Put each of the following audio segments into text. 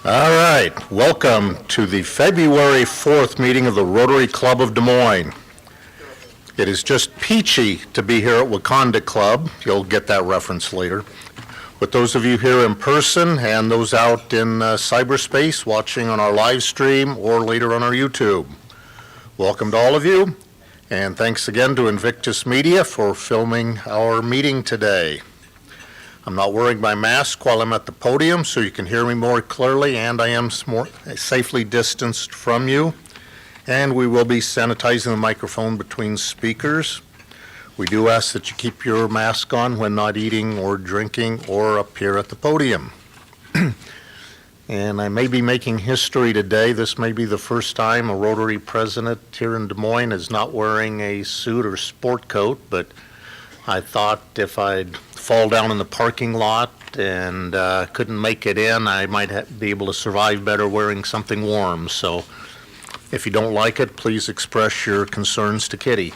All right, welcome to the February 4th meeting of the Rotary Club of Des Moines. It is just peachy to be here at Wakanda Club. You'll get that reference later. With those of you here in person and those out in cyberspace watching on our live stream or later on our YouTube, welcome to all of you, and thanks again to Invictus Media for filming our meeting today. I'm not wearing my mask while I'm at the podium, so you can hear me more clearly, and I am more safely distanced from you. And we will be sanitizing the microphone between speakers. We do ask that you keep your mask on when not eating or drinking or up here at the podium. And I may be making history today. This may be the first time a Rotary president here in Des Moines is not wearing a suit or sport coat, but I thought if I'd fall down in the parking lot and couldn't make it in, I might be able to survive better wearing something warm. So if you don't like it, please express your concerns to Kitty.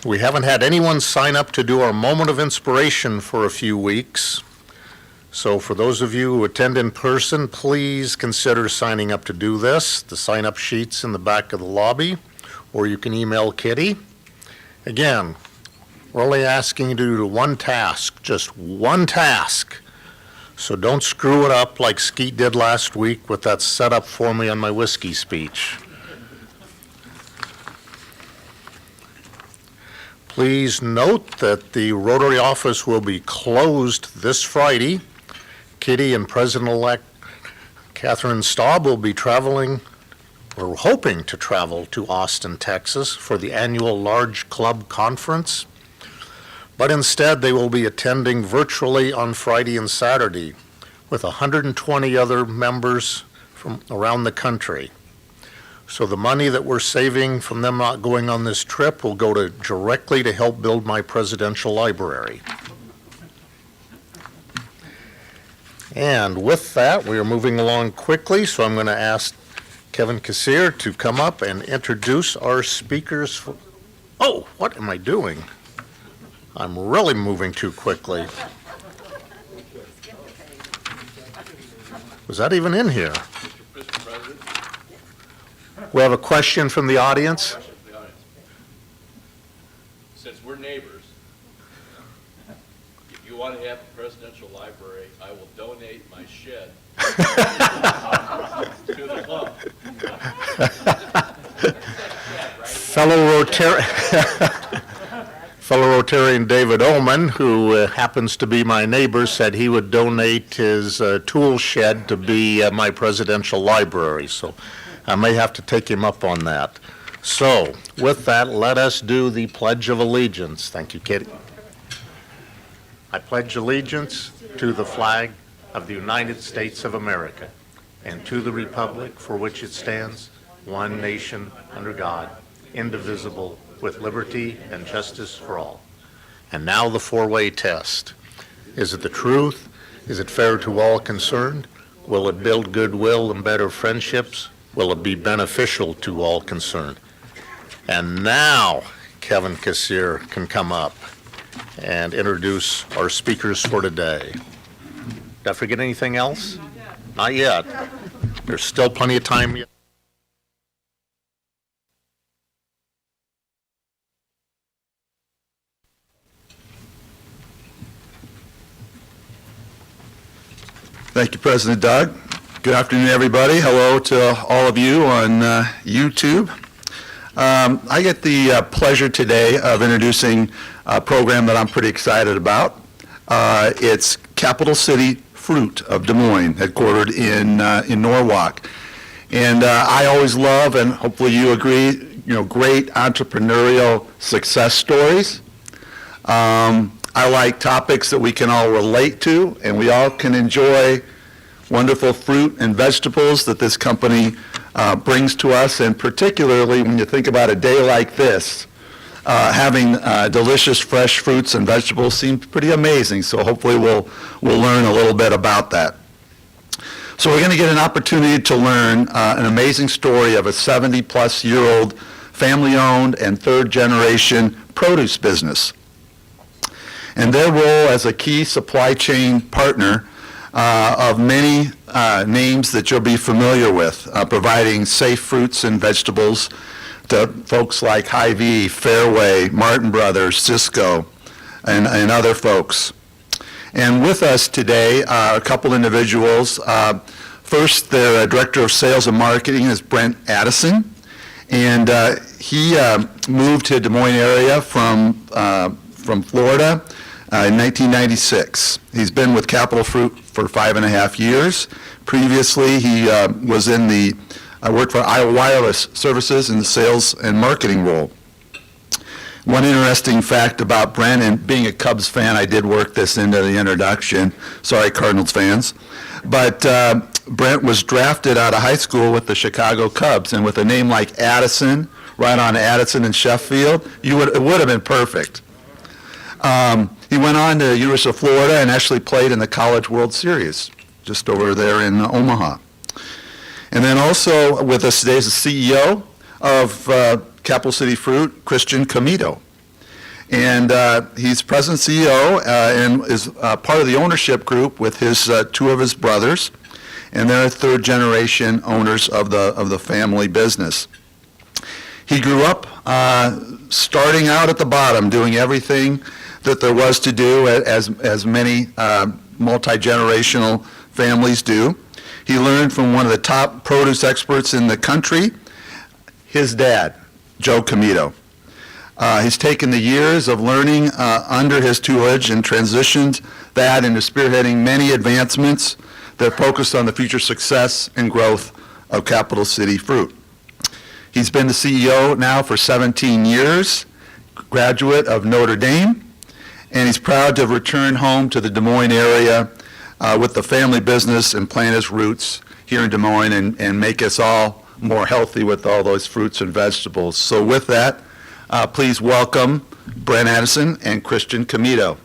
We haven't had anyone sign up to do our moment of inspiration for a few weeks. So for those of you who attend in person, please consider signing up to do this. The sign-up sheet's in the back of the lobby, or you can email Kitty. Again, we're only asking you to do one task, just one task. So don't screw it up like Skeet did last week with that setup for me on my whiskey speech. Please note that the Rotary office will be closed this Friday. Kitty and President-elect Catherine Staub will be traveling. We're hoping to travel to Austin, Texas for the annual Large Club Conference, but instead they will be attending virtually on Friday and Saturday with 120 other members from around the country. So the money that we're saving from them not going on this trip will go directly to help build my presidential library. And with that, we are moving along quickly, so I'm going to ask Kevin Kassir to come up and introduce our speakers. Oh, what am I doing? I'm really moving too quickly. Was that even in here? We have a question from the audience. Since we're neighbors, if you want to have a presidential library, I will donate my shed to the club. Fellow Rotarian David Oman, who happens to be my neighbor, said he would donate his tool shed to be my presidential library. So I may have to take him up on that. So with that, let us do the Pledge of Allegiance. Thank you, Kitty. I pledge allegiance to the flag of the United States of America and to the republic for which it stands, one nation under God, indivisible, with liberty and justice for all. And now the four-way test. Is it the truth? Is it fair to all concerned? Will it build goodwill and better friendships? Will it be beneficial to all concerned? And now Kevin Kassir can come up and introduce our speakers for today. Did I forget anything else? Not yet. There's still plenty of time yet. Thank you, President Doug. Good afternoon, everybody. Hello to all of you on YouTube. I get the pleasure today of introducing a program that I'm pretty excited about. It's Capital City Fruit of Des Moines, headquartered in Norwalk. And I always love, and hopefully you agree, great entrepreneurial success stories. I like topics that we can all relate to, and we all can enjoy wonderful fruit and vegetables that this company brings to us, and particularly when you think about a day like this, having delicious fresh fruits and vegetables seems pretty amazing. So hopefully we'll learn a little bit about that. So we're going to get an opportunity to learn an amazing story of a 70-plus-year-old family-owned and third-generation produce business. and their role as a key supply chain partner of many names that you'll be familiar with, providing safe fruits and vegetables to folks like Hy-Vee, Fairway, Martin Brothers, Cisco, and other folks. And with us today are a couple individuals. First, their Director of Sales and Marketing is Brent Addison, and he moved to Des Moines area from Florida in 1996. He's been with Capital Fruit for 5.5 years. Previously, he was in the worked for Iowa Wireless Services in the sales and marketing role. One interesting fact about Brent, and being a Cubs fan, I did work this into the introduction. Sorry, Cardinals fans. But Brent was drafted out of high school with the Chicago Cubs, and with a name like Addison, right on Addison and Sheffield, it would have been perfect. He went on to University of Florida and actually played in the College World Series, just over there in Omaha. And then also with us today is the CEO of Capital City Fruit, Christian Comito. And he's president CEO and is part of the ownership group with his two of his brothers, and they're third generation owners of the family business. He grew up starting out at the bottom, doing everything that there was to do, as many multi-generational families do. He learned from one of the top produce experts in the country, his dad, Joe Comito. He's taken the years of learning under his tutelage and transitioned that into spearheading many advancements that focused on the future success and growth of Capital City Fruit. He's been the CEO now for 17 years, graduate of Notre Dame, and he's proud to have returned home to the Des Moines area with the family business and plant his roots here in Des Moines and make us all more healthy with all those fruits and vegetables. So with that, please welcome Brent Addison and Christian Comito.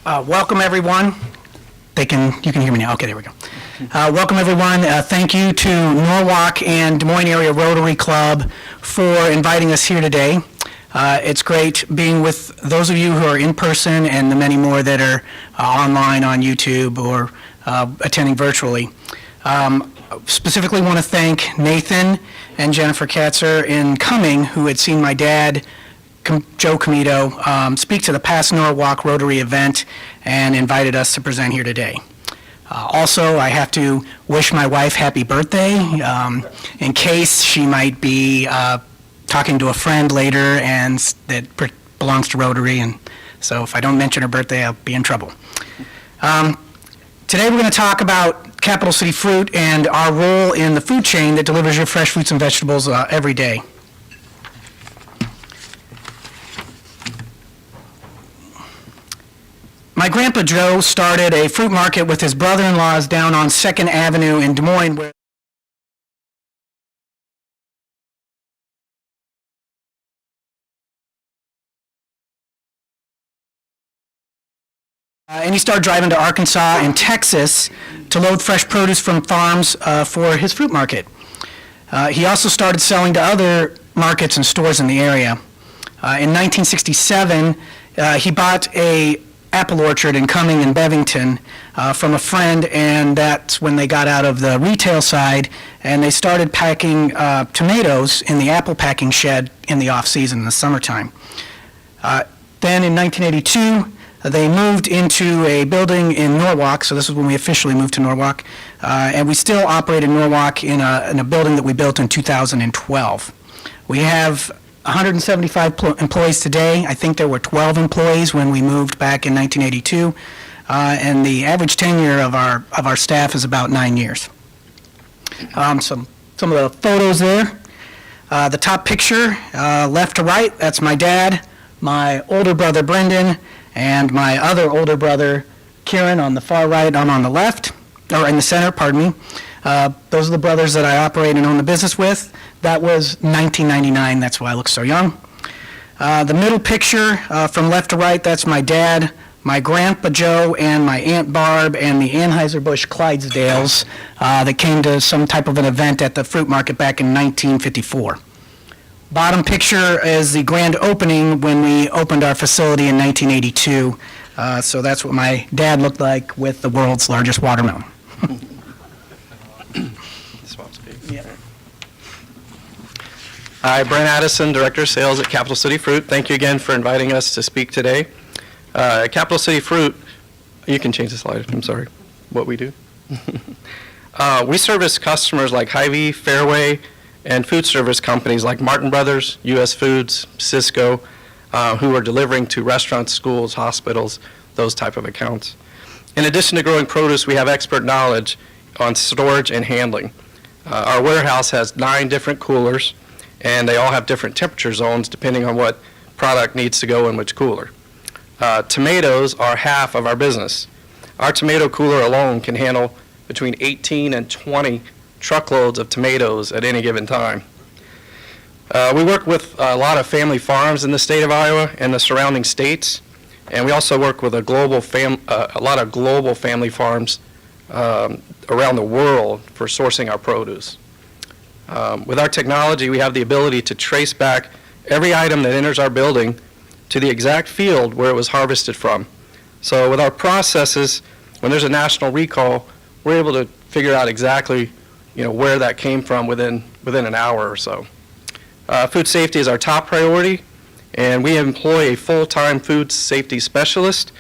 Welcome, everyone. You can hear me now. Okay, there we go. Welcome, everyone. Thank you to Norwalk and Des Moines Area Rotary Club for inviting us here today. It's great being with those of you who are in person and the many more that are online on YouTube or attending virtually. Specifically want to thank Nathan and Jennifer Katzer in Cumming, who had seen my dad, Joe Comito, speak to the past Norwalk Rotary event and invited us to present here today. Also, I have to wish my wife happy birthday in case she might be talking to a friend later and that belongs to Rotary, and so if I don't mention her birthday, I'll be in trouble. Today we're going to talk about Capital City Fruit and our role in the food chain that delivers your fresh fruits and vegetables every day. My grandpa Joe started a fruit market with his brother-in-laws down on 2nd Avenue in Des Moines, where and he started driving to Arkansas and Texas to load fresh produce from farms for his fruit market. He also started selling to other markets and stores in the area. In 1967, he bought a apple orchard in Cumming and Bevington from a friend, and that's when they got out of the retail side and they started packing tomatoes in the apple packing shed in the off-season in the summertime. Then in 1982, they moved into a building in Norwalk, so this is when we officially moved to Norwalk, and we still operate in Norwalk in a building that we built in 2012. We have 175 employees today. I think there were 12 employees when we moved back in 1982, and the average tenure of our staff is about 9 years. Some of the photos there. The top picture, left to right, that's my dad, my older brother Brendan, and my other older brother Kieran on the far right. I'm on the left, or in the center, pardon me. Those are the brothers that I operate and own the business with. That was 1999, that's why I look so young. The middle picture from left to right, that's my dad, my Grandpa Joe and my Aunt Barb and the Anheuser-Busch Clydesdales that came to some type of an event at the fruit market back in 1954. Bottom picture is the grand opening when we opened our facility in 1982. So that's what my dad looked like with the world's largest watermelon. Hi, Brent Addison, Director of Sales at Capital City Fruit. Thank you again for inviting us to speak today. At Capital City Fruit, you can change the slide, I'm sorry, what we do. We service customers like Hy-Vee, Fairway, and food service companies like Martin Brothers, U.S. Foods, Cisco, who are delivering to restaurants, schools, hospitals, those type of accounts. In addition to growing produce, we have expert knowledge on storage and handling. Our warehouse has 9 different coolers, and they all have different temperature zones depending on what product needs to go in which cooler. Tomatoes are half of our business. Our tomato cooler alone can handle between 18 and 20 truckloads of tomatoes at any given time. We work with a lot of family farms in the state of Iowa and the surrounding states, and we also work with a lot of global family farms around the world for sourcing our produce. With our technology, we have the ability to trace back every item that enters our building to the exact field where it was harvested from. So with our processes, when there's a national recall, we're able to figure out exactly, where that came from within an hour or so. Food safety is our top priority, and we employ a full-time food safety specialist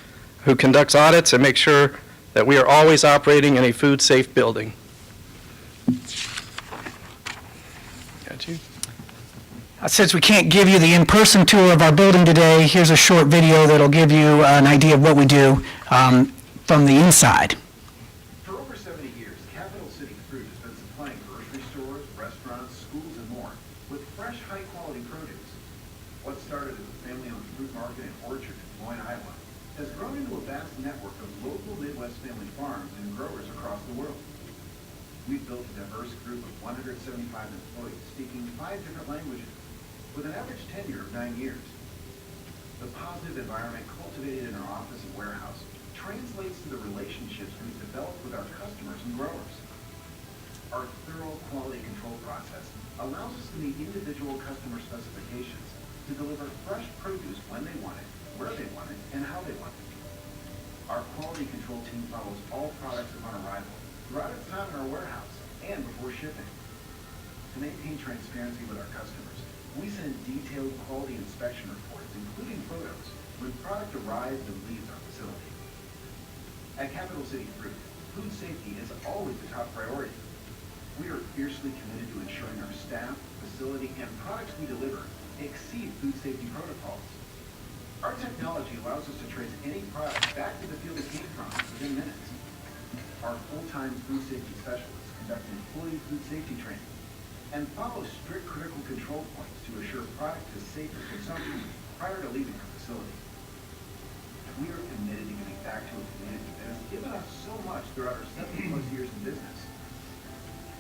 who conducts audits and makes sure that we are always operating in a food-safe building. Got you. Since we can't give you the in-person tour of our building today, here's a short video that'll give you an idea of what we do from the inside. For over 70 years, Capital City Fruit has been supplying grocery stores, restaurants, schools, and more with fresh, high-quality produce. What started as a family-owned fruit market and orchard in Moines, Iowa, has grown into a vast network of local Midwest family farms and growers across the world. We've built a diverse group of 175 employees speaking 5 different languages, with an average tenure of 9 years. The positive environment cultivated in our office and warehouse translates to the relationships we've developed with our customers and growers. Our thorough quality control process allows us to meet individual customer specifications to deliver fresh produce when they want it, where they want it, and how they want it. Our quality control team follows all products upon arrival, throughout its time in our warehouse, and before shipping. To maintain transparency with our customers, we send detailed quality inspection reports, including photos, when product arrives and leaves our facility. At Capital City Fruit, food safety is always the top priority. We are fiercely committed to ensuring our staff, facility, and products we deliver exceed food safety protocols. Our technology allows us to trace any product back to the field it came from within minutes. Our full-time food safety specialists conduct employee food safety training and follow strict critical control points to assure product is safe for consumption prior to leaving our facility. We are committed to giving back to a community that has given us so much throughout our 70-plus years in business.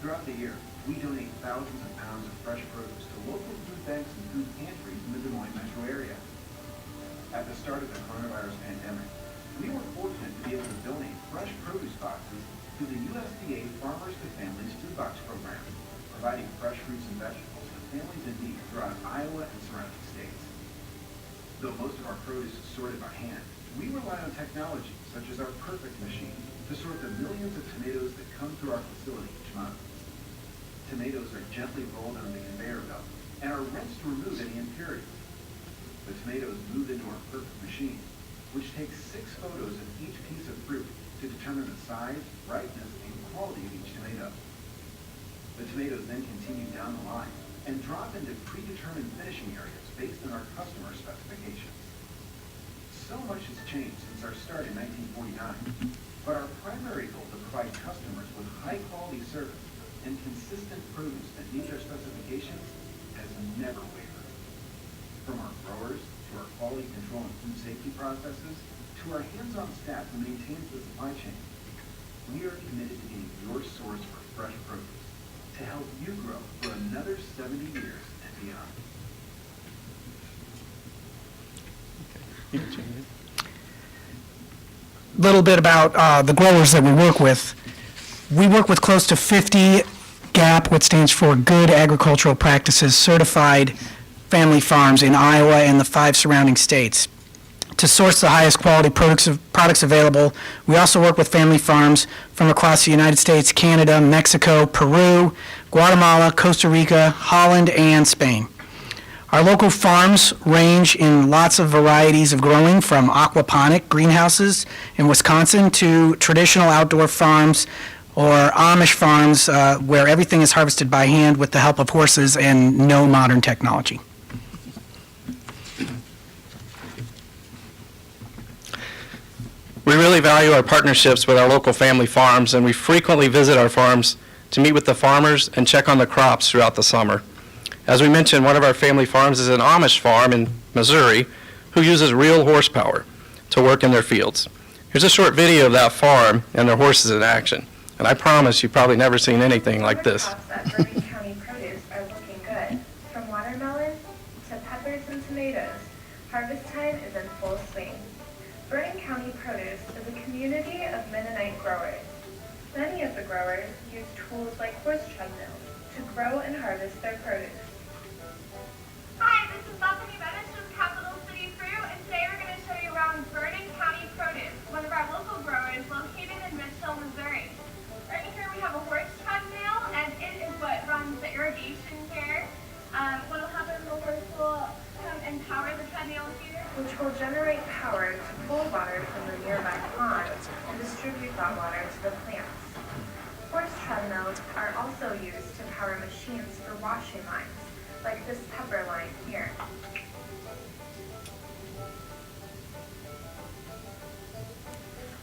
Throughout the year, we donate thousands of pounds of fresh produce to local food banks and food pantries in the Des Moines metro area. At the start of the coronavirus pandemic, we were fortunate to be able to donate fresh produce boxes to the USDA Farmers to Families Food Box Program, providing fresh fruits and vegetables to families in need throughout Iowa and surrounding states. Though most of our produce is sorted by hand, we rely on technology such as our Perfect machine to sort the millions of tomatoes that come through our facility each month. Tomatoes are gently rolled on the conveyor belt and are rinsed to remove any impurities. The tomatoes move into our Perfect machine, which takes 6 photos of each piece of fruit to determine the size, ripeness, and quality of each tomato. The tomatoes then continue down the line and drop into predetermined finishing areas based on our customer specifications. So much has changed since our start in 1949, but our primary goal to provide customers with high-quality service and consistent produce that meet their specifications has never wavered. From our growers to our quality control and food safety processes to our hands-on staff who maintains the supply chain, we are committed to being your source for fresh produce to help you grow for another 70 years and beyond. little bit about the growers that we work with. We work with close to 50 GAP, which stands for Good Agricultural Practices, certified family farms in Iowa and the 5 surrounding states. To source the highest quality products available, we also work with family farms from across the United States, Canada, Mexico, Peru, Guatemala, Costa Rica, Holland, and Spain. Our local farms range in lots of varieties of growing, from aquaponic greenhouses in Wisconsin to traditional outdoor farms or Amish farms where everything is harvested by hand with the help of horses and no modern technology. We really value our partnerships with our local family farms, and we frequently visit our farms to meet with the farmers and check on the crops throughout the summer. As we mentioned, one of our family farms is an Amish farm in Missouri who uses real horsepower to work in their fields. Here's a short video of that farm and their horses in action. And I promise you've probably never seen anything like this. Crops at Vernon County Produce are looking good. From watermelon to peppers and tomatoes, harvest time is in full swing. Vernon County Produce is a community of Mennonite growers. Many of the growers use tools like horse treadmills to grow and harvest their produce. Hi, this is Bethany Bennett from Capital City Fruit, and today we're going to show you around Vernon County Produce, one of our local growers located in Mitchell, Missouri. Right here we have a horse treadmill, and it is what runs the irrigation here. What will happen, the horse will come and power the treadmill here, which will generate power to pull water from the nearby pond and distribute that water to the plants. Horse treadmills are also used to power machines for washing lines, like this pepper line here.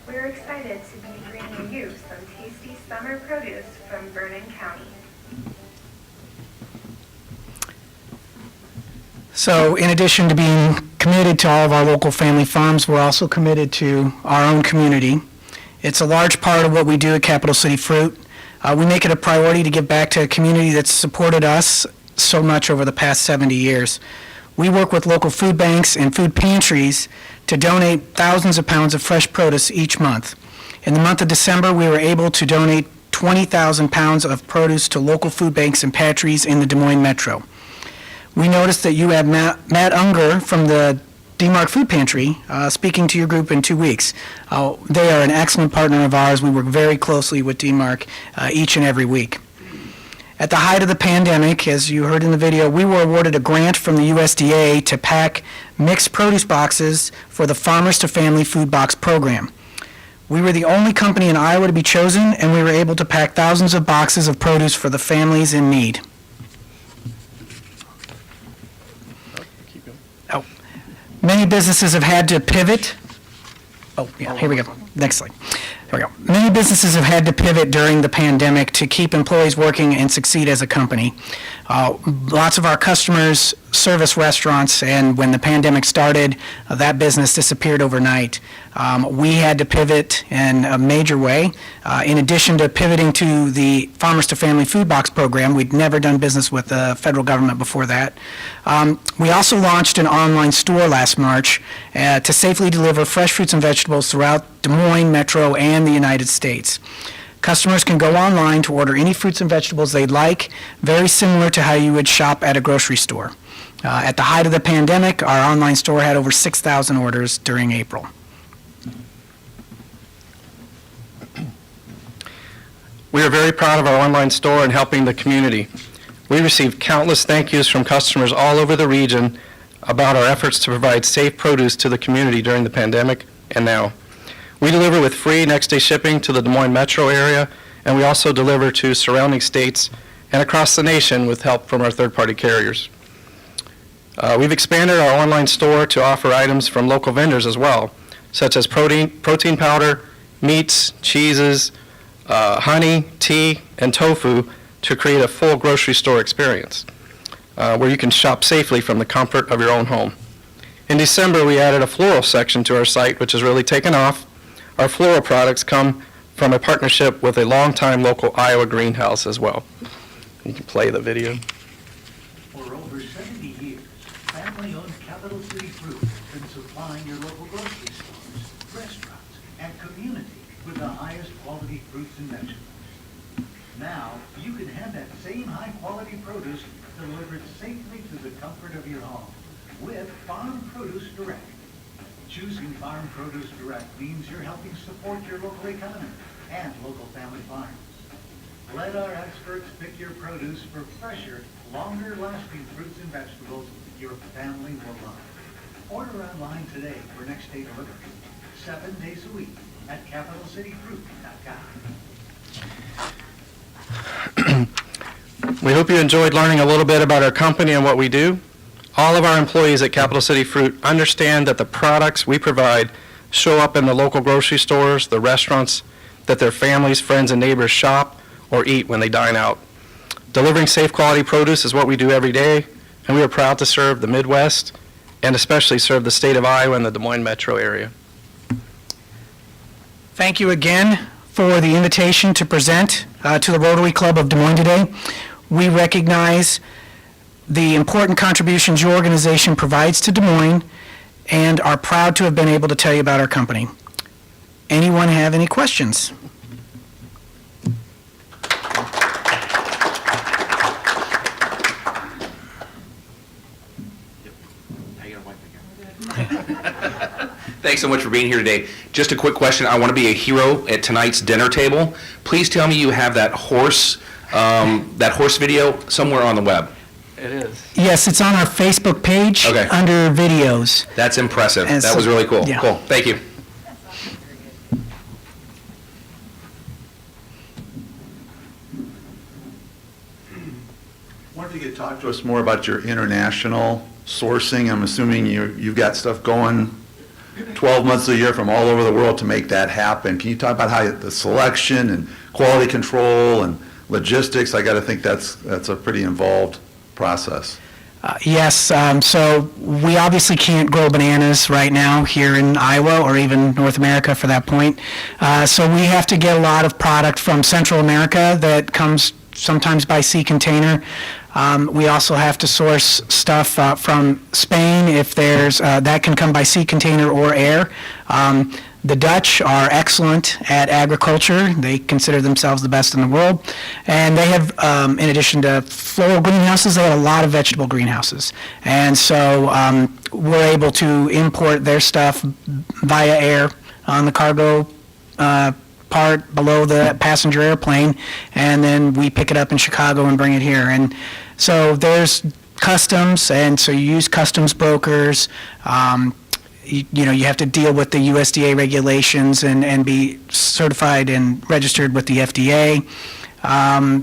We're excited to be bringing you some tasty summer produce from Vernon County. So in addition to being committed to all of our local family farms, we're also committed to our own community. It's a large part of what we do at Capital City Fruit. We make it a priority to give back to a community that's supported us so much over the past 70 years. We work with local food banks and food pantries to donate thousands of pounds of fresh produce each month. In the month of December, we were able to donate 20,000 pounds of produce to local food banks and pantries in the Des Moines Metro. We noticed that you have Matt Unger from the DMARC Food Pantry speaking to your group in 2 weeks. They are an excellent partner of ours. We work very closely with DMARC each and every week. At the height of the pandemic, as you heard in the video, we were awarded a grant from the USDA to pack mixed produce boxes for the Farmers to Family Food Box program. We were the only company in Iowa to be chosen, and we were able to pack thousands of boxes of produce for the families in need. Many businesses have had to pivot. Here we go. Next slide. There we go. Many businesses have had to pivot during the pandemic to keep employees working and succeed as a company. Lots of our customers service restaurants, and when the pandemic started, that business disappeared overnight. We had to pivot in a major way. In addition to pivoting to the Farmers to Family Food Box program, we'd never done business with the federal government before that. We also launched an online store last March to safely deliver fresh fruits and vegetables throughout Des Moines Metro and the United States. Customers can go online to order any fruits and vegetables they'd like, very similar to how you would shop at a grocery store. At the height of the pandemic, our online store had over 6,000 orders during April. We are very proud of our online store and helping the community. We received countless thank yous from customers all over the region about our efforts to provide safe produce to the community during the pandemic and now. We deliver with free next-day shipping to the Des Moines metro area, and we also deliver to surrounding states and across the nation with help from our third-party carriers. We've expanded our online store to offer items from local vendors as well, such as protein powder, meats, cheeses, honey, tea, and tofu to create a full grocery store experience where you can shop safely from the comfort of your own home. In December, we added a floral section to our site, which has really taken off. Our floral products come from a partnership with a longtime local Iowa greenhouse as well. You can play the video. For over 70 years, family-owned Capital City Fruit has been supplying your local grocery stores, restaurants, and community Now, you can have that same high-quality produce delivered safely to the comfort of your home with Farm Produce Direct. Choosing Farm Produce Direct means you're helping support your local economy and local family farms. Let our experts pick your produce for fresher, longer-lasting fruits and vegetables your family will love. Order online today for next-day delivery, 7 days a week at capitalcityfruit.com. We hope you enjoyed learning a little bit about our company and what we do. All of our employees at Capital City Fruit understand that the products we provide show up in the local grocery stores, the restaurants that their families, friends, and neighbors shop or eat when they dine out. Delivering safe quality produce is what we do every day, and we are proud to serve the Midwest and especially serve the state of Iowa and the Des Moines metro area. Thank you again for the invitation to present to the Rotary Club of Des Moines today. We recognize the important contributions your organization provides to Des Moines and are proud to have been able to tell you about our company. Anyone have any questions? Thanks so much for being here today. Just a quick question. I want to be a hero at tonight's dinner table. Please tell me you have that horse video somewhere on the web. It is. Yes, it's on our Facebook page Okay. under videos. That's impressive. And That so- was really cool. yeah. Cool. Thank you. Wanted you to talk to us more about your international sourcing. I'm assuming you've got stuff going 12 months a year from all over the world to make that happen. Can you talk about how the selection and quality control and logistics? I got to think that's a pretty involved process. Yes, so we obviously can't grow bananas right now here in Iowa or even North America for that point. So we have to get a lot of product from Central America that comes sometimes by sea container. We also have to source stuff from Spain if there's, that can come by sea container or air. The Dutch are excellent at agriculture. They consider themselves the best in the world. And they have, in addition to floral greenhouses, they have a lot of vegetable greenhouses. And so we're able to import their stuff via air on the cargo part below the passenger airplane, and then we pick it up in Chicago and bring it here. And so there's customs, and so you use customs brokers. You have to deal with the USDA regulations and be certified and registered with the FDA.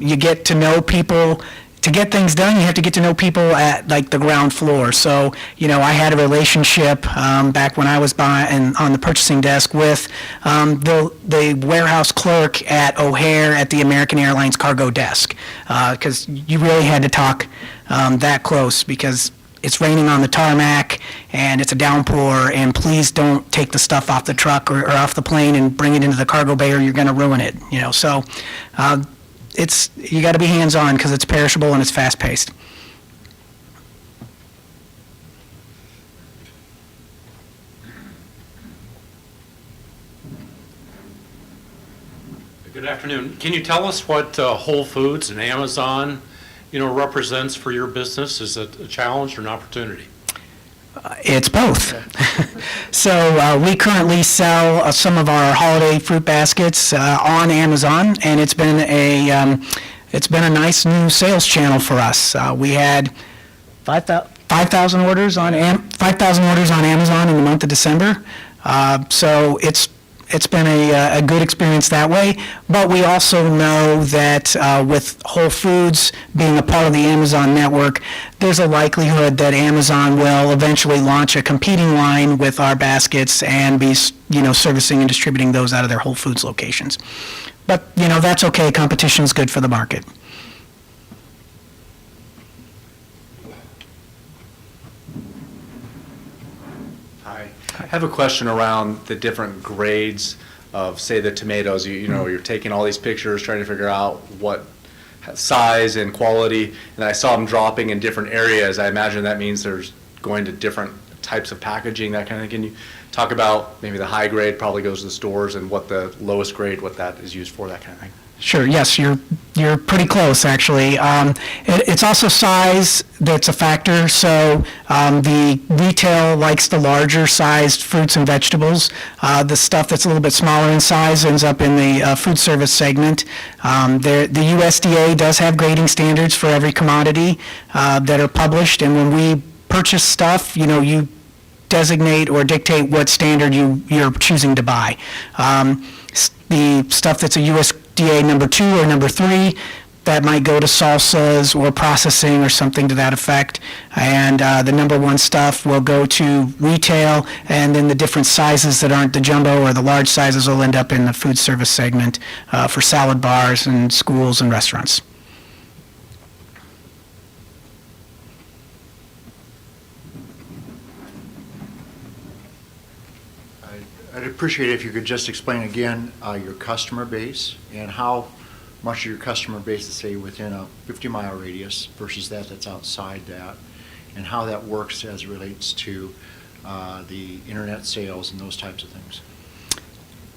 You get to know people. To get things done, you have to get to know people at like the ground floor. So, I had a relationship back when I was on the purchasing desk with the warehouse clerk at O'Hare at the American Airlines cargo desk, because you really had to talk that close because it's raining on the tarmac and it's a downpour, and please don't take the stuff off the truck or off the plane and bring it into the cargo bay or you're going to ruin it. So you got to be hands-on because it's perishable and it's fast-paced. Good afternoon. Can you tell us what Whole Foods and Amazon, represents for your business? Is it a challenge or an opportunity? It's both. So we currently sell some of our holiday fruit baskets on Amazon, and it's been a nice new sales channel for us. We had 5,000 orders on 5,000 orders on Amazon in the month of December. So it's been a good experience that way, but we also know that with Whole Foods being a part of the Amazon network, there's a likelihood that Amazon will eventually launch a competing line with our baskets and be, servicing and distributing those out of their Whole Foods locations. But, that's okay. Competition is good for the market. Hi. I have a question around the different grades of, say, the tomatoes. You're taking all these pictures, trying to figure out what size and quality, and I saw them dropping in different areas. I imagine that means there's going to different types of packaging, that kind of thing. Can you talk about maybe the high grade probably goes to the stores and what the lowest grade, what that is used for, that kind of thing? Sure. Yes, you're You're pretty close, actually. It's also size that's a factor. So the retail likes the larger sized fruits and vegetables. The stuff that's a little bit smaller in size ends up in the food service segment. The USDA does have grading standards for every commodity that are published, and when we purchase stuff, you designate or dictate what standard you're choosing to buy. The stuff that's a USDA number 2 or number 3, that might go to salsas or processing or something to that effect. And the number 1 stuff will go to retail, and then the different sizes that aren't the jumbo or the large sizes will end up in the food service segment for salad bars and schools and restaurants. I'd appreciate it if you could just explain again your customer base and how much of your customer base is, say, within a 50-mile radius versus that's outside that, and how that works as it relates to the internet sales and those types of things.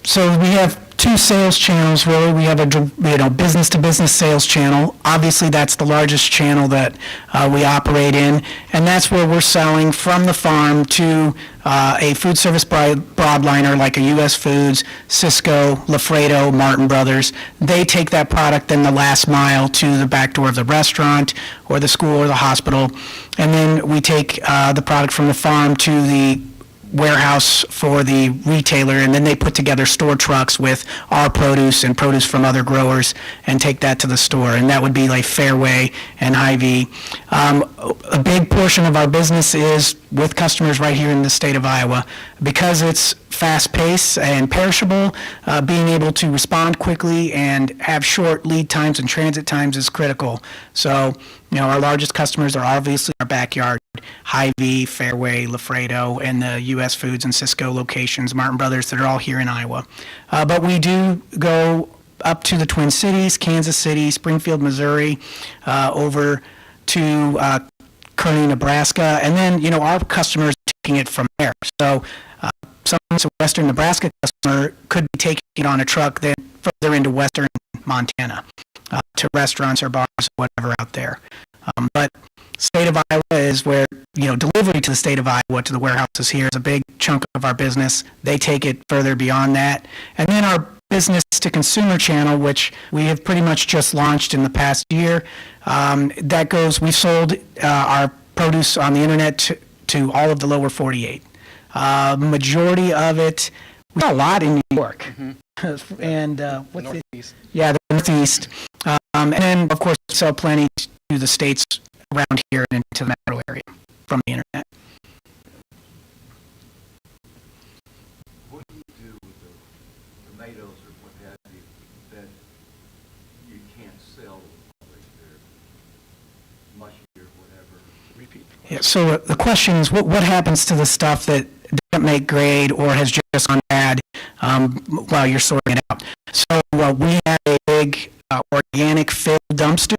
So we have 2 sales channels, really. We have a business-to-business sales channel. Obviously, that's the largest channel that we operate in, and that's where we're selling from the farm to a food service broadliner like a U.S. Foods, Cisco, Lafredo, Martin Brothers. They take that product then the last mile to the back door of the restaurant or the school or the hospital, and then we take the product from the farm to the warehouse for the retailer, and then they put together store trucks with our produce and produce from other growers and take that to the store, and that would be like Fairway and Hy-Vee. A big portion of our business is with customers right here in the state of Iowa. Because it's fast-paced and perishable, being able to respond quickly and have short lead times and transit times is critical. So, our largest customers are obviously our backyard, Hy-Vee, Fairway, Lafredo, and the U.S. Foods and Cisco locations, Martin Brothers, that are all here in Iowa. But we do go up to the Twin Cities, Kansas City, Springfield, Missouri, over to Kearney, Nebraska, and then, our customers are taking it from there. So someone's a Western Nebraska customer could be taking it on a truck then further into Western Montana to restaurants or bars or whatever out there. But state of Iowa is where, delivery to the state of Iowa to the warehouses here is a big chunk of our business. They take it further beyond that. And then our business to consumer channel, which we have pretty much just launched in the past year, we've sold our produce on the internet to all of the lower 48. Majority of it, we got a lot in New York. And what's the Northeast? Yeah, the Northeast. And then, of course, we sell plenty to the states around here and into the metro area from the internet. What do you do with the tomatoes or what have you that you can't sell to the public? They're mushy or whatever. Repeat. Yeah, so the question is, what happens to the stuff that doesn't make grade or has just gone bad while you're sorting it out? So we have a big organic fill dumpster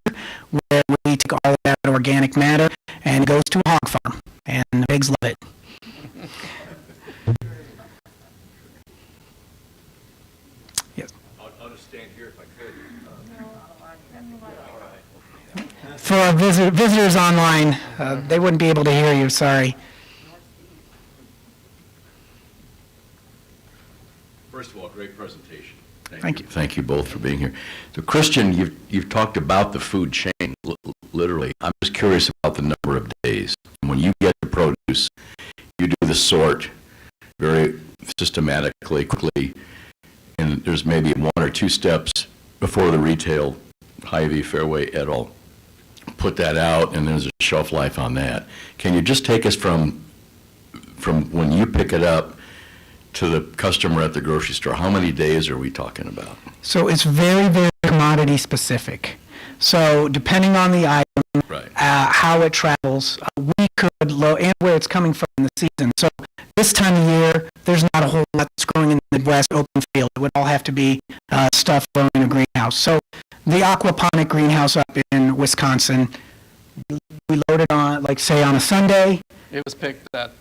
where we take all of that organic matter and it goes to a hog farm, and the pigs love it. Yes. I'll just stand here if I could. For our visitors online, they wouldn't be able to hear you, sorry. First of all, great presentation. Thank you. Thank you both for being here. So, Christian, you've talked about the food chain, literally. I'm just curious about the number of days. When you get the produce, you do the sort very systematically, quickly, and there's maybe 1 or 2 steps before the retail, Hy-Vee, Fairway, et al. Put that out, and there's a shelf life on that. Can you just take us from when you pick it up to the customer at the grocery store? How many days are we talking about? So it's very, very commodity specific. So depending on the item, Right. How it travels, we could and where it's coming from in the season. So this time of year, there's not a whole lot that's growing in the Midwest open field. It would all have to be stuff grown in a greenhouse. So the aquaponic greenhouse up in Wisconsin, we load it on, like say on a Sunday. It was picked that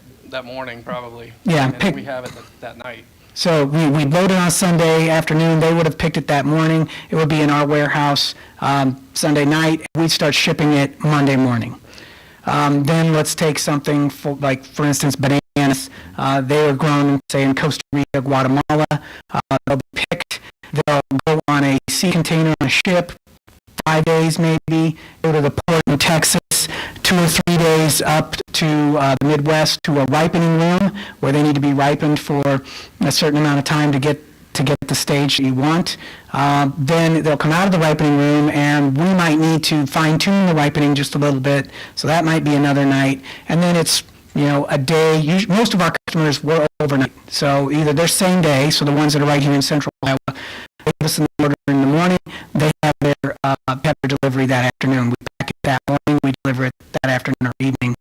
morning, probably. Yeah, And then we have it that night. So we loaded on Sunday afternoon. They would have picked it that morning. It would be in our warehouse Sunday night. We'd start shipping it Monday morning. Then let's take something for instance, bananas. They are grown, say, in Costa Rica, Guatemala. They'll be picked. They'll go on a sea container on a ship, 5 days maybe, go to the port in Texas, 2 or 3 days up to the Midwest to a ripening room where they need to be ripened for a certain amount of time to get the stage that you want. Then they'll come out of the ripening room, and we might need to fine-tune the ripening just a little bit, so that might be another night. And then it's, a day. Most of our customers were overnight, so either they're same day, so the ones that are right here in central Iowa, they give us an order in the morning, they have their delivery that afternoon. We pack it that morning, we deliver it that afternoon or evening.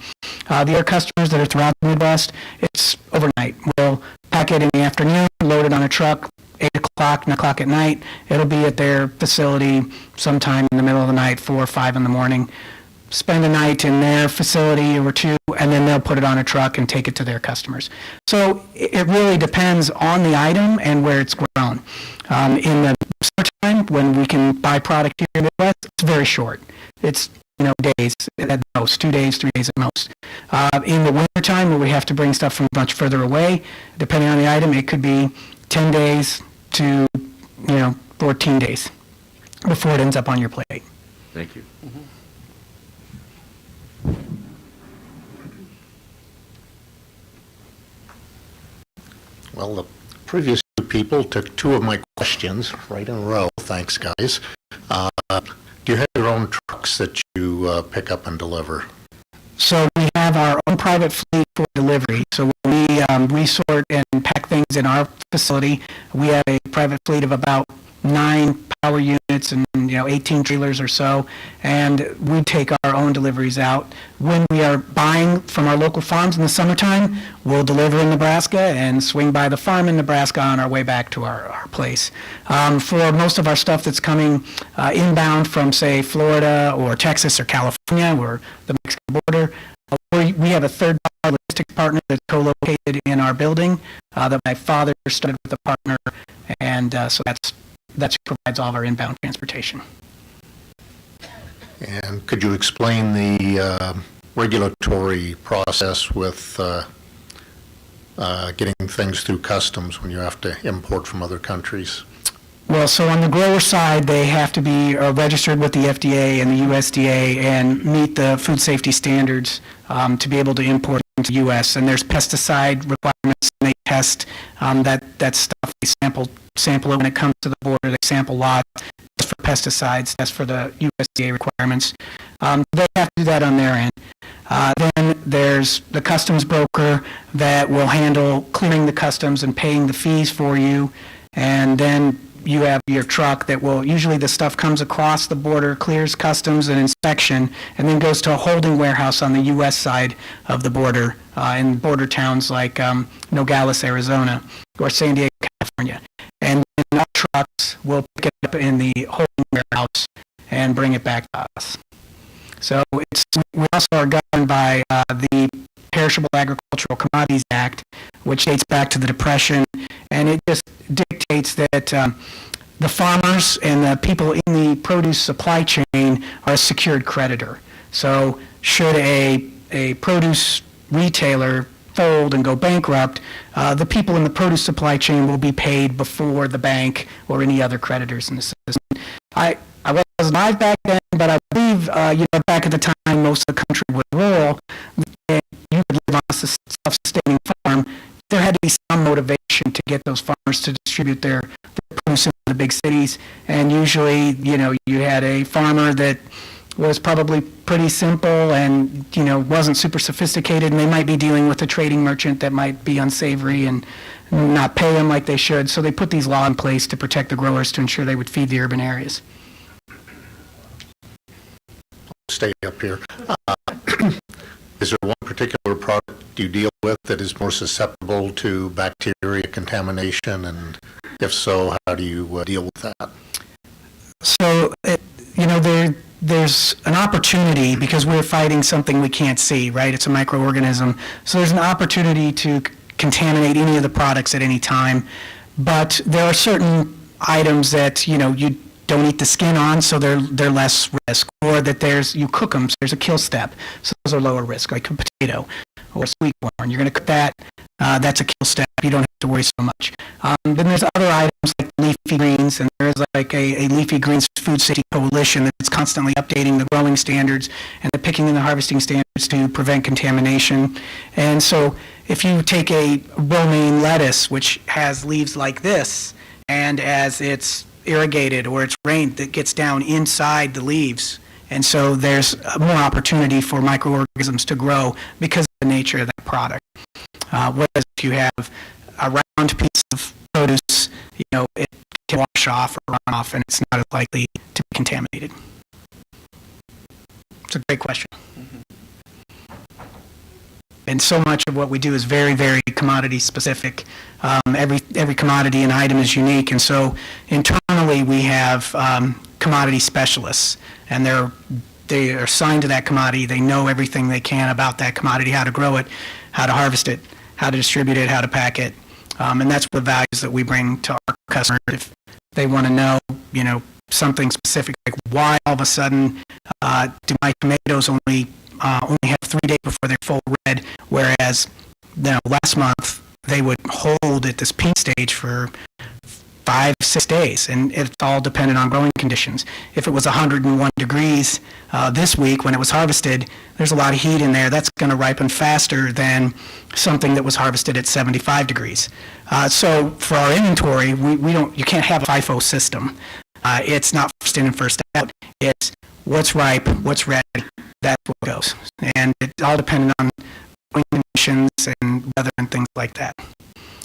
The other customers that are throughout the Midwest, it's overnight. We'll pack it in the afternoon, load it on a truck, 8 o'clock, 9 o'clock at night. It'll be at their facility sometime in the middle of the night, 4 or 5 in the morning. Spend a night in their facility or two, and then they'll put it on a truck and take it to their customers. So it really depends on the item and where it's grown. In the summertime, when we can buy product here in the Midwest, it's very short. It's days at most, 2 days, 3 days at most. In the wintertime, where we have to bring stuff from much further away, depending on the item, it could be 10 days to 14 days before it ends up on your plate. Thank you. Well, the previous two people took 2 of my questions right in a row. Thanks, guys. Do you have your own trucks that you pick up and deliver? So we have our own private fleet for delivery. So when we resort and pack things in our facility, we have a private fleet of about 9 power units and 18 trailers or so, and we take our own deliveries out. When we are buying from our local farms in the summertime, we'll deliver in Nebraska and swing by the farm in Nebraska on our way back to our place. For most of our stuff that's coming inbound from, say, Florida or Texas or California or the Mexican border, we have a third-party logistics partner that's co-located in our building that my father started with a partner, and so that's who provides all of our inbound transportation. And could you explain the regulatory process with getting things through customs when you have to import from other countries? Well, so on the grower side, they have to be registered with the FDA and the USDA and meet the food safety standards to be able to import into the U.S. And there's pesticide requirements, and they test that stuff. They sample it when it comes to the border. They sample lots, test for pesticides, test for the USDA requirements. They have to do that on their end. Then there's the customs broker that will handle clearing the customs and paying the fees for you. And then you have your truck that will, usually the stuff comes across the border, clears customs and inspection, and then goes to a holding warehouse on the U.S. side of the border in border towns like Nogales, Arizona, or San Diego, California. And then our trucks will pick it up in the holding warehouse and bring it back to us. So we also are governed by the Perishable Agricultural Commodities Act, which dates back to the Depression, and it just dictates that the farmers and the people in the produce supply chain are a secured creditor. So should a produce retailer fold and go bankrupt, the people in the produce supply chain will be paid before the bank or any other creditors in the system. I wasn't alive back then, but I believe, back at the time, most of the country was rural, and you could live on a self-sustaining farm. There had to be some motivation to get those farmers to distribute their produce in the big cities, and usually, you had a farmer that was probably pretty simple and, wasn't super sophisticated, and they might be dealing with a trading merchant that might be unsavory and not pay them like they should. So they put these laws in place to protect the growers to ensure they would feed the urban areas. Stay up here. Is there one particular product you deal with that is more susceptible to bacteria contamination, and if so, how do you deal with that? So, there's an opportunity because we're fighting something we can't see, right? It's a microorganism. So there's an opportunity to contaminate any of the products at any time. But there are certain items that, you don't eat the skin on, so they're less risk, or that you cook them, so there's a kill step, so those are lower risk, like a potato or sweet corn. You're going to cook that, that's a kill step. You don't have to worry so much. Then there's other items like leafy greens, and there is like a Leafy Greens Food Safety Coalition that's constantly updating the growing standards and the picking and the harvesting standards to prevent contamination. And so if you take a romaine lettuce, which has leaves like this, and as it's irrigated or it's rained, that gets down inside the leaves, and so there's more opportunity for microorganisms to grow because of the nature of that product. Whereas if you have a round piece of produce, it can wash off or run off, and it's not as likely to be contaminated. It's a great question. And so much of what we do is very, very commodity specific. Every commodity and item is unique, and so internally we have commodity specialists, and they are assigned to that commodity. They know everything they can about that commodity, how to grow it, how to harvest it, how to distribute it, how to pack it, and that's the values that we bring to our customers. If they want to know, something specific, like why all of a sudden do my tomatoes only have 3 days before they're full red, whereas last month they would hold at this pink stage for 5-6 days, and it's all dependent on growing conditions. If it was 101 degrees this week when it was harvested, there's a lot of heat in there. That's going to ripen faster than something that was harvested at 75 degrees. So for our inventory, you can't have a FIFO system. It's not first in and first out. It's what's ripe, what's ready. That's what goes. And it's all dependent on conditions and weather and things like that.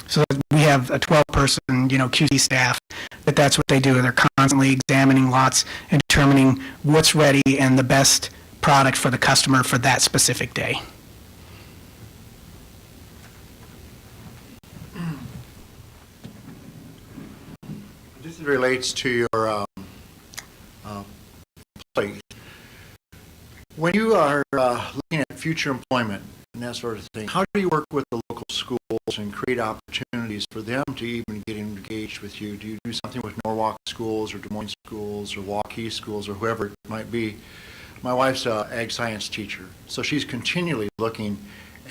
So we have a 12-person, QC staff that's what they do. They're constantly examining lots and determining what's ready and the best product for the customer for that specific day. This relates to your plate. When you are looking at future employment and that sort of thing, how do you work with the local schools and create opportunities for them to even get engaged with you? Do you do something with Norwalk schools or Des Moines schools or Waukee schools or whoever it might be? My wife's an ag science teacher, so she's continually looking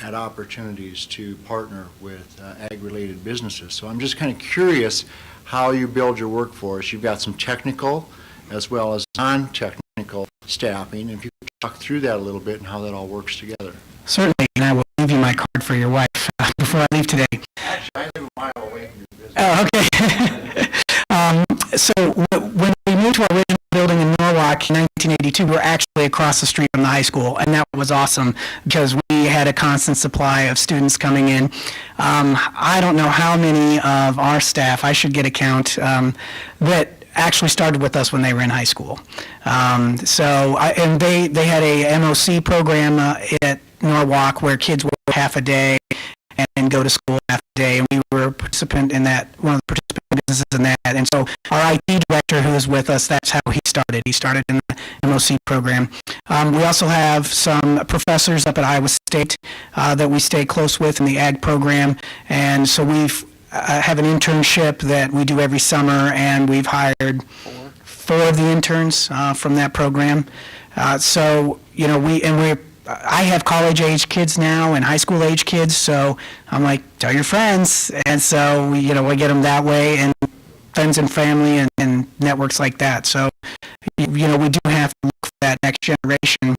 at opportunities to partner with ag-related businesses. So I'm just kind of curious how you build your workforce. You've got some technical as well as non-technical staffing. If you could talk through that a little bit and how that all works together. Certainly, and I will leave you my card for your wife before I leave today. Actually, I live a mile away from your business. Oh, okay. So when we moved to our original building in Norwalk in 1982, we were actually across the street from the high school, and that was awesome because we had a constant supply of students coming in. I don't know how many of our staff, I should get a count, that actually started with us when they were in high school. And they had a MOC program at Norwalk where kids work half a day and go to school half a day, and we were a participant in that, one of the participant businesses in that. And so our IT director who is with us, that's how he started. He started in the MOC program. We also have some professors up at Iowa State that we stay close with in the ag program, and so we've have an internship that we do every summer, and we've hired four of the interns from that program. I have college-age kids now and high school-age kids, so I'm like, tell your friends, and so we get them that way, and friends and family and networks like that. So, we do have to look for that next generation,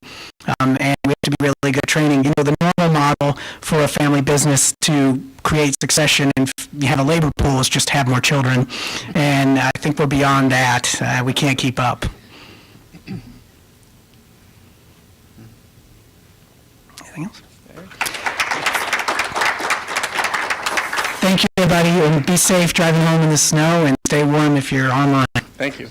and we have to be really good at training. The normal model for a family business to create succession and have a labor pool is just have more children, and I think we're beyond that. We can't keep up. Anything else? Thank you, everybody, and be safe driving home in the snow, and stay warm if you're online. Thank you.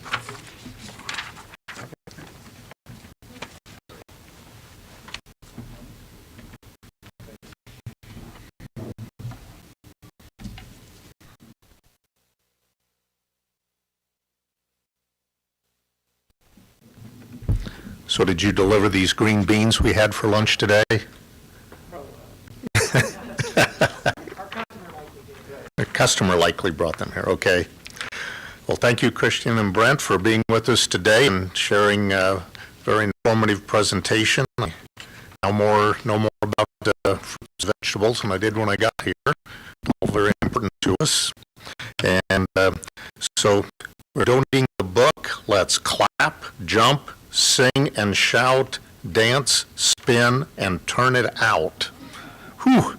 So did you deliver these green beans we had for lunch today? Customer likely brought them here, okay. Well, thank you, Christian and Brent, for being with us today and sharing a very informative presentation. I know more about fruits and vegetables than I did when I got here. All very important to us. And so we're donating the book, Let's Clap, Jump, Sing and Shout, Dance, Spin, and Turn It Out. Whew,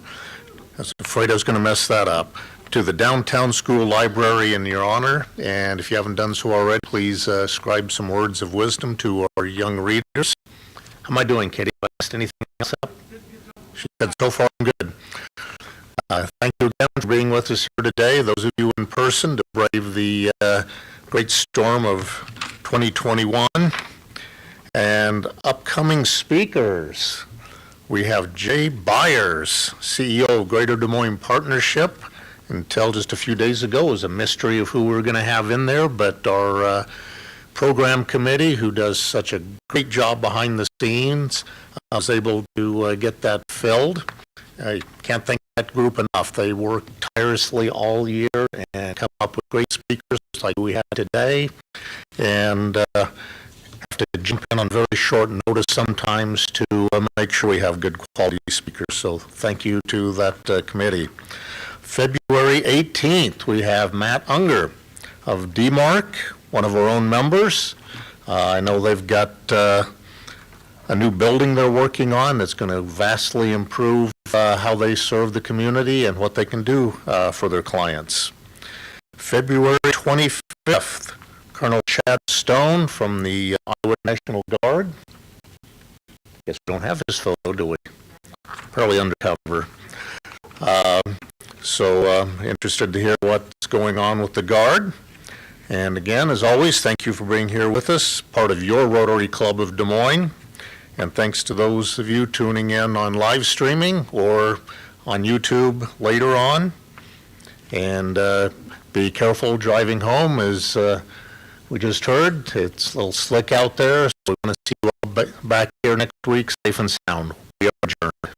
I was afraid I was going to mess that up. To the Downtown School Library in your honor, and if you haven't done so already, please scribe some words of wisdom to our young readers. How am I doing, Katie? Last anything else up? She said, so far I'm good. Thank you again for being with us here today. Those of you in person to brave the great storm of 2021. And upcoming speakers, we have Jay Byers, CEO of Greater Des Moines Partnership. Until just a few days ago, it was a mystery of who we were going to have in there, but our program committee, who does such a great job behind the scenes, was able to get that filled. I can't thank that group enough. They work tirelessly all year and come up with great speakers like we had today, and have to jump in on very short notice sometimes to make sure we have good quality speakers. So thank you to that committee. February 18th, we have Matt Unger of DMARC, one of our own members. I know they've got a new building they're working on that's going to vastly improve how they serve the community and what they can do for their clients. February 25th, Colonel Chad Stone from the Iowa National Guard. Guess we don't have his photo, do we? Probably undercover. So interested to hear what's going on with the Guard. And again, as always, thank you for being here with us, part of your Rotary Club of Des Moines. And thanks to those of you tuning in on live streaming or on YouTube later on. And be careful driving home, as we just heard. It's a little slick out there, so we want to see you all back here next week, safe and sound. We are adjourned.